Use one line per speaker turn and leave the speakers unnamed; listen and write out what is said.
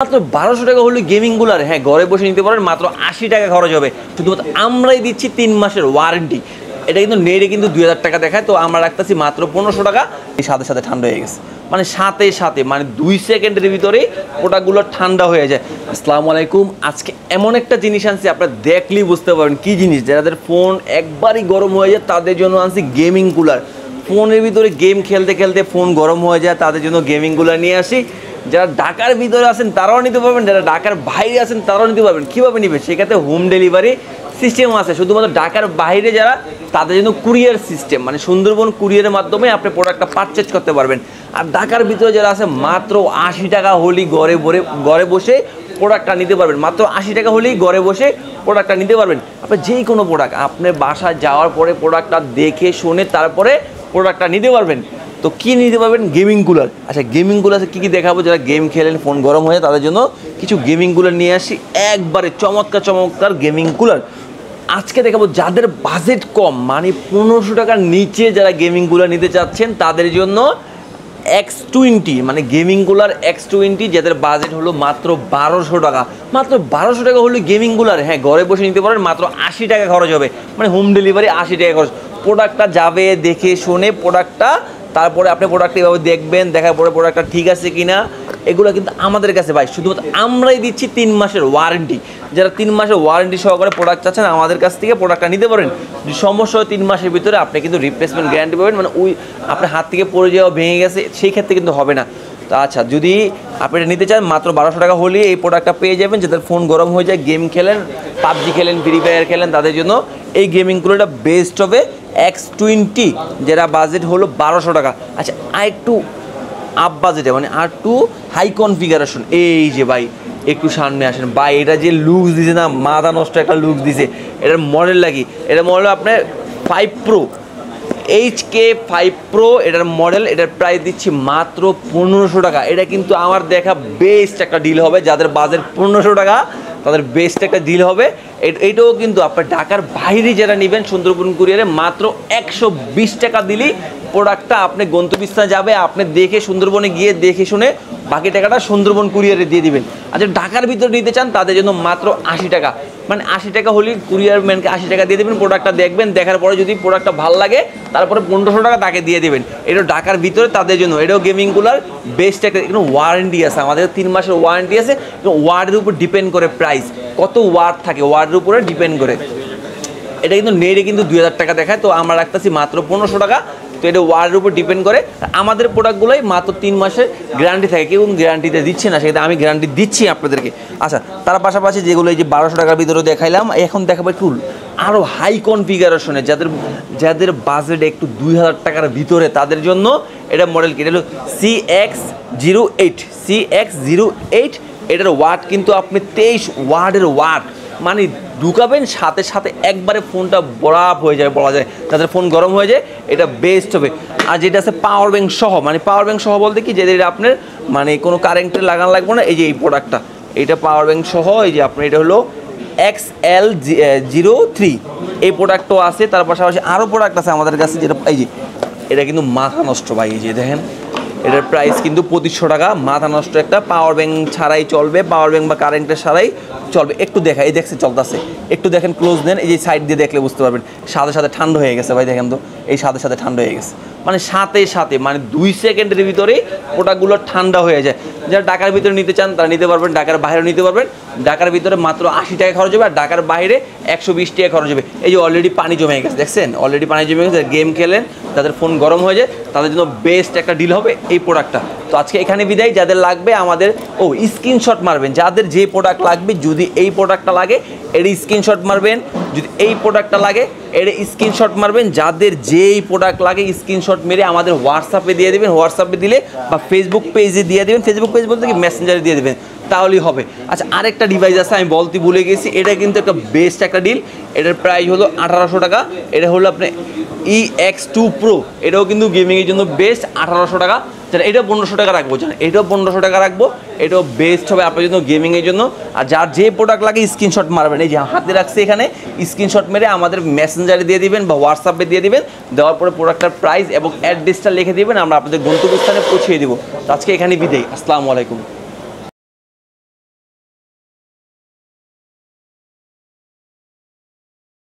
মাত্র 1200 টাকা হলে গেমিং কুলার হ্যাঁ ঘরে বসে নিতে পারেন। মাত্র 80 টাকা খরচ হবে। শুধুমাত্র আমরাই দিচ্ছি 3 মাসের ওয়ারেন্টি। এটা কিন্তু নেটে কিন্তু 2000 টাকা দেখায়, তো আমরা রাখতেছি মাত্র 1500 টাকা। এই সাথে সাথে ঠান্ডা হয়ে গেছে, মানে সাথে সাথে মানে 2 সেকেন্ডের ভিতরেই প্রোডাক্টগুলো ঠান্ডা হয়ে যায়। আসসালামু আলাইকুম। আজকে এমন একটা জিনিস আনছি, আপনারা দেখলেই বুঝতে পারবেন কি জিনিস। যাদের ফোন একবারই গরম হয়ে যায় তাদের জন্য আনছি গেমিং কুলার। ফোনের ভিতরে গেম খেলতে খেলতে ফোন গরম হয়ে যায়, তাদের জন্য গেমিং কুলার নিয়ে আসি। যারা ঢাকার ভিতরে আছেন তারাও নিতে পারবেন, যারা ঢাকার বাইরে আছেন তারাও নিতে পারবেন। কীভাবে নেবেন সেক্ষেত্রে হোম ডেলিভারি সিস্টেম আছে। শুধুমাত্র ঢাকার বাইরে যারা, তাদের জন্য কুরিয়ার সিস্টেম, মানে সুন্দরবন কুরিয়ারের মাধ্যমে আপনি প্রোডাক্টটা পারচেজ করতে পারবেন। আর ঢাকার ভিতরে যারা আছে মাত্র 80 টাকা হলেই ঘরে বসে প্রোডাক্টটা নিতে পারবেন। মাত্র 80 টাকা হলেই ঘরে বসে প্রোডাক্টটা নিতে পারবেন। আপনি যেই কোনো প্রোডাক্ট আপনার বাসায় যাওয়ার পরে প্রোডাক্টটা দেখে শুনে তারপরে প্রোডাক্টটা নিতে পারবেন। তো কী নিতে পারবেন? Gaming cooler. আচ্ছা, গেমিং কুলার কী কী দেখাবো? যারা গেম খেলেন ফোন গরম হয়ে তাদের জন্য কিছু গেমিং কুলার নিয়ে আসি, একবারে চমৎকার চমৎকার গেমিং কুলার আজকে দেখাবো। যাদের বাজেট কম, মানে 1500 টাকার নিচে যারা গেমিং কুলার নিতে চাচ্ছেন তাদের জন্য X20, মানে গেমিং কুলার X20। যাদের বাজেট হলো মাত্র 1200 টাকা। মাত্র 1200 টাকা হলে গেমিং কুলার হ্যাঁ ঘরে বসে নিতে পারেন। মাত্র 80 টাকা খরচ হবে, মানে হোম ডেলিভারি 80 টাকা খরচ। প্রোডাক্টটা যাবে দেখে শুনে প্রোডাক্টটা, তারপরে আপনি প্রোডাক্টটা এভাবে দেখবেন, দেখার পরে প্রোডাক্টটা ঠিক আছে কিনা, এগুলো কিন্তু আমাদের কাছে ভাই শুধুমাত্র আমরাই দিচ্ছি 3 মাসের ওয়ারেন্টি। যারা 3 মাসের ওয়ারেন্টি সহকারে প্রোডাক্ট চাচ্ছেন আমাদের কাছ থেকে প্রোডাক্টটা নিতে পারেন। যদি সমস্যা হয় 3 মাসের ভিতরে আপনি কিন্তু রিপ্লেসমেন্ট গ্যারান্টি পাবেন, মানে ওই আপনার হাত থেকে পড়ে যাওয়া ভেঙে গেছে সেই ক্ষেত্রে কিন্তু হবে না। তো আচ্ছা, যদি আপনি এটা নিতে চান মাত্র 1200 টাকা হলেই এই প্রোডাক্টটা পেয়ে যাবেন। যাদের ফোন গরম হয়ে যায়, গেম খেলেন, পাবজি খেলেন, ফ্রি ফায়ার খেলেন, তাদের জন্য এই গেমিং কুলারটা বেস্ট হবে। X20, যারা বাজেট হলো 1200 টাকা। আচ্ছা, আরেকটু আপ বাজেটে, মানে আর টু হাই কনফিগারেশন, এই যে ভাই একটু সামনে আসেন ভাই, এটা যে লুকস দিছে না, মাথা নষ্ট একটা লুকস দিছে। এটার মডেল লাগি, এটা মডেল আপনার 5 Pro, HK5 Pro এটার মডেল। এটার প্রাইস দিচ্ছি মাত্র 1500 টাকা। এটা কিন্তু আমার দেখা বেস্ট একটা ডিল হবে। যাদের বাজেট 1500 টাকা তাদের বেস্ট একটা ডিল হবে। এইটাও কিন্তু আপনার ঢাকার বাইরে যারা নেবেন সুন্দরবন কুরিয়ারে মাত্র 120 টাকা দিলেই প্রোডাক্টটা আপনি গন্তব্যস্থানে যাবে। আপনি দেখে সুন্দরবনে গিয়ে দেখে শুনে বাকি টাকাটা সুন্দরবন কুরিয়ারে দিয়ে দিবেন। আর যারা ঢাকার ভিতরে নিতে চান তাদের জন্য মাত্র 80 টাকা, মানে 80 টাকা হলেই কুরিয়ার ম্যানকে 80 টাকা দিয়ে দেবেন। প্রোডাক্টটা দেখবেন, দেখার পরে যদি প্রোডাক্টটা ভালো লাগে তারপরে 1500 টাকা তাকে দিয়ে দেবেন। এটা ঢাকার ভিতরে তাদের জন্য। এটাও গেমিং কুলার বেস্ট একটা, এখানে ওয়ারেন্টি আছে, আমাদের 3 মাসের ওয়ারেন্টি আছে। ওয়ার্ডের উপর ডিপেন্ড করে প্রাইস, কত ওয়ার্ড থাকে ওয়ার্ডের উপরে ডিপেন্ড করে। এটা কিন্তু নেটে কিন্তু 2000 টাকা দেখায়, তো আমরা রাখতেছি মাত্র 1500 টাকা। তো এটা ওয়ার্ডের উপর ডিপেন্ড করে। আমাদের প্রোডাক্টগুলোই মাত্র 3 মাসের গ্যারান্টি থাকে, কেউ গ্যারান্টিতে দিচ্ছে না, সেটা আমি গ্যারান্টি দিচ্ছি আপনাদেরকে। আচ্ছা, তার পাশাপাশি যেগুলো এই যে 1200 টাকার ভিতরে দেখাইলাম, এখন দেখাবো একটু আরও হাই কনফিগারেশনে। যাদের বাজেট একটু 2000 টাকার ভিতরে তাদের জন্য এটা মডেল কি, এটা হলো CX08। এটার ওয়াট কিন্তু আপনি 23 ওয়াটের ওয়াট, মানে ঢুকাবেন সাথে সাথে একবারে ফোনটা বরাপ হয়ে যায় বলা যায়। যাদের ফোন গরম হয়ে যায় এটা বেস্ট হবে। আর যেটা আছে পাওয়ার ব্যাংক সহ, মানে পাওয়ার ব্যাংক সহ বলতে কি, যেটা আপনার মানে কোনো কারেন্টের লাগানো লাগবে না। এই যে এই প্রোডাক্টটা, এটা পাওয়ার ব্যাংক সহ। এই যে আপনার এটা হলো XL03, এই প্রোডাক্টও আছে। তার পাশাপাশি আরও প্রোডাক্ট আছে আমাদের কাছে, যেটা এই যে এটা কিন্তু মাথা নষ্ট ভাই। এই যে দেখেন, এটার প্রাইস কিন্তু 2500 টাকা। মাথা নষ্ট একটা, পাওয়ার ব্যাংক ছাড়াই চলবে, পাওয়ার ব্যাংক বা কারেন্টের ছাড়াই চলবে। একটু দেখা, এই দেখছে চলতেছে, একটু দেখেন ক্লোজ দেন, এই যে সাইড দিয়ে দেখলে বুঝতে পারবেন। সাথে সাথে ঠান্ডা হয়ে গেছে ভাই, দেখেন তো, এই সাথে সাথে ঠান্ডা হয়ে গেছে, মানে সাথে সাথে মানে 2 সেকেন্ডের ভিতরেই প্রোডাক্টগুলো ঠান্ডা হয়ে যায়। যারা ঢাকার ভিতরে নিতে চান তারা নিতে পারবেন, ঢাকার বাইরে নিতে পারবেন। ঢাকার ভিতরে মাত্র 80 টাকা খরচ হবে, আর ঢাকার বাইরে 120 টাকা খরচ হবে। এই যে অলরেডি পানি জমে গেছে, দেখছেন অলরেডি পানি জমে গেছে। গেম খেলেন, যাদের ফোন গরম হয়ে যায় তাদের জন্য বেস্ট একটা ডিল হবে এই প্রোডাক্টটা। তো আজকে এখানে বিদায়। যাদের লাগবে আমাদের স্ক্রিনশট মারবেন, যাদের যে প্রোডাক্ট লাগবে। যদি এই প্রোডাক্টটা লাগে এর স্ক্রিনশট মারবেন, যদি এই প্রোডাক্টটা লাগে এর স্ক্রিনশট মারবেন। যাদের যেই প্রোডাক্ট লাগে স্ক্রিনশট মেরে আমাদের হোয়াটসঅ্যাপে দিয়ে দেবেন। হোয়াটসঅ্যাপে দিলে বা ফেসবুক পেজে দিয়ে দেবেন, ফেসবুক পেজ বলতে কি মেসেঞ্জারে দিয়ে দেবেন, তাহলেই হবে। আচ্ছা, আরেকটা ডিভাইস আছে আমি বলতে ভুলে গেছি, এটা কিন্তু একটা বেস্ট একটা ডিল। এটার প্রাইস হলো 1800 টাকা। এটা হলো আপনার EX2 Pro, এটাও কিন্তু গেমিংয়ের জন্য বেস্ট, 1800 টাকা। যারা এটাও 1500 টাকা রাখবো, জানেন এটাও 1500 টাকা রাখবো। এটাও বেস্ট হবে আপনার জন্য গেমিংয়ের জন্য। আর যার যে প্রোডাক্ট লাগে স্ক্রিনশট মারবেন, এই যে হাতে রাখছে এখানে, স্ক্রিনশট মেরে আমাদের মেসেঞ্জারে দিয়ে দিবেন বা হোয়াটসঅ্যাপে দিয়ে দিবেন। দেওয়ার পরে প্রোডাক্টটার প্রাইস এবং অ্যাড্রেসটা লিখে দিবেন, আমরা আপনাদের গন্তব্যস্থানে পৌঁছে দেবো। তো আজকে এখানে বিদায়। আসসালামু আলাইকুম।